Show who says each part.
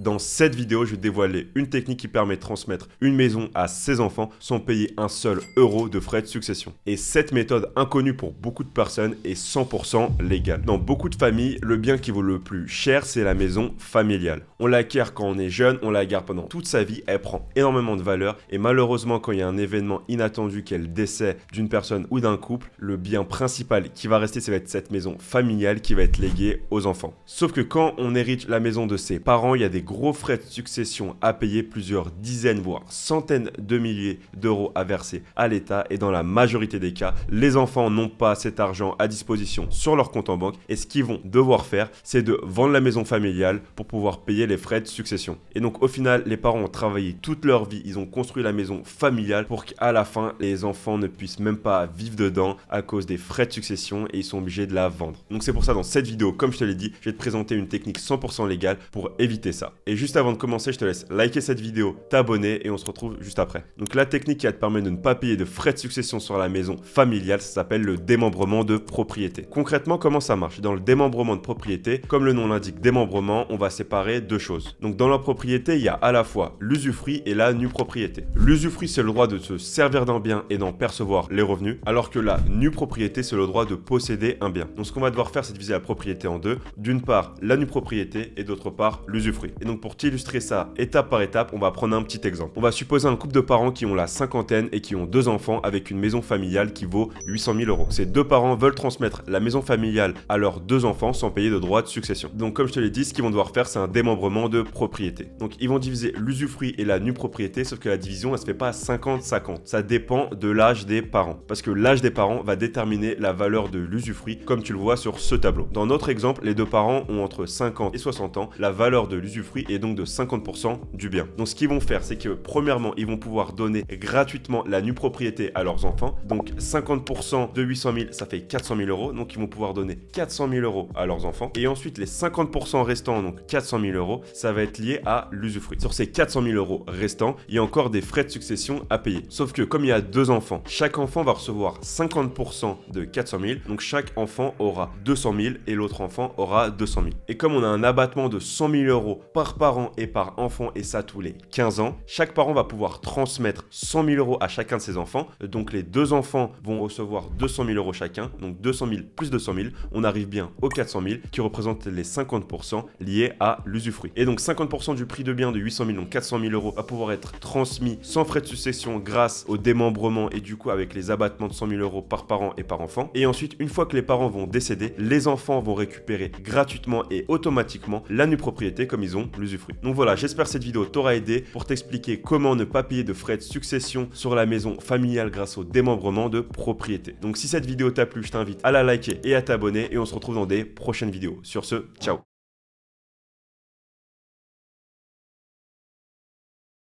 Speaker 1: Dans cette vidéo, je vais dévoiler une technique qui permet de transmettre une maison à ses enfants sans payer un seul euro de frais de succession. Et cette méthode inconnue pour beaucoup de personnes est 100% légale. Dans beaucoup de familles, le bien qui vaut le plus cher, c'est la maison familiale. On l'acquiert quand on est jeune, on la garde pendant toute sa vie, elle prend énormément de valeur et malheureusement quand il y a un événement inattendu qu'est le décès d'une personne ou d'un couple, le bien principal qui va rester, ça va être cette maison familiale qui va être léguée aux enfants. Sauf que quand on hérite la maison de ses parents, il y a des gros frais de succession à payer, plusieurs dizaines voire centaines de milliers d'euros à verser à l'État et dans la majorité des cas, les enfants n'ont pas cet argent à disposition sur leur compte en banque et ce qu'ils vont devoir faire, c'est de vendre la maison familiale pour pouvoir payer les frais de succession. Et donc au final, les parents ont travaillé toute leur vie, ils ont construit la maison familiale pour qu'à la fin, les enfants ne puissent même pas vivre dedans à cause des frais de succession et ils sont obligés de la vendre. Donc c'est pour ça dans cette vidéo, comme je te l'ai dit, je vais te présenter une technique 100% légale pour éviter ça. Et juste avant de commencer, je te laisse liker cette vidéo, t'abonner et on se retrouve juste après. Donc la technique qui va te permettre de ne pas payer de frais de succession sur la maison familiale, ça s'appelle le démembrement de propriété. Concrètement, comment ça marche? Dans le démembrement de propriété, comme le nom l'indique, démembrement, on va séparer deux choses. Donc dans la propriété, il y a à la fois l'usufruit et la nue propriété. L'usufruit, c'est le droit de se servir d'un bien et d'en percevoir les revenus, alors que la nue propriété, c'est le droit de posséder un bien. Donc ce qu'on va devoir faire, c'est diviser la propriété en deux. D'une part, la nue propriété et d'autre part, l'usufruit. Et donc pour t'illustrer ça étape par étape, on va prendre un petit exemple. On va supposer un couple de parents qui ont la cinquantaine et qui ont deux enfants avec une maison familiale qui vaut 800 000 euros. Ces deux parents veulent transmettre la maison familiale à leurs deux enfants sans payer de droits de succession. Donc comme je te l'ai dit, ce qu'ils vont devoir faire, c'est un démembrement de propriété. Donc ils vont diviser l'usufruit et la nue propriété, sauf que la division, elle se fait pas à 50-50. Ça dépend de l'âge des parents. Parce que l'âge des parents va déterminer la valeur de l'usufruit, comme tu le vois sur ce tableau. Dans notre exemple, les deux parents ont entre 50 et 60 ans. La valeur de l'usufruit est donc de 50% du bien. Donc ce qu'ils vont faire, c'est que premièrement, ils vont pouvoir donner gratuitement la nue propriété à leurs enfants. Donc 50% de 800 000, ça fait 400 000 euros. Donc ils vont pouvoir donner 400 000 euros à leurs enfants. Et ensuite, les 50% restants, donc 400 000 euros, ça va être lié à l'usufruit. Sur ces 400 000 euros restants, il y a encore des frais de succession à payer. Sauf que comme il y a deux enfants, chaque enfant va recevoir 50% de 400 000. Donc chaque enfant aura 200 000 et l'autre enfant aura 200 000. Et comme on a un abattement de 100 000 euros par parent et par enfant, et ça tous les 15 ans, chaque parent va pouvoir transmettre 100 000 euros à chacun de ses enfants. Donc les deux enfants vont recevoir 200 000 euros chacun. Donc 200 000 plus 200 000, on arrive bien aux 400 000 qui représentent les 50% liés à l'usufruit. Et donc 50% du prix de bien de 800 000, donc 400 000 euros, va pouvoir être transmis sans frais de succession grâce au démembrement et du coup avec les abattements de 100 000 euros par parent et par enfant. Et ensuite, une fois que les parents vont décéder, les enfants vont récupérer gratuitement et automatiquement la nue propriété comme ils ont l'usufruit. Donc voilà, j'espère que cette vidéo t'aura aidé pour t'expliquer comment ne pas payer de frais de succession sur la maison familiale grâce au démembrement de propriété. Donc si cette vidéo t'a plu, je t'invite à la liker et à t'abonner et on se retrouve dans des prochaines vidéos. Sur ce, ciao!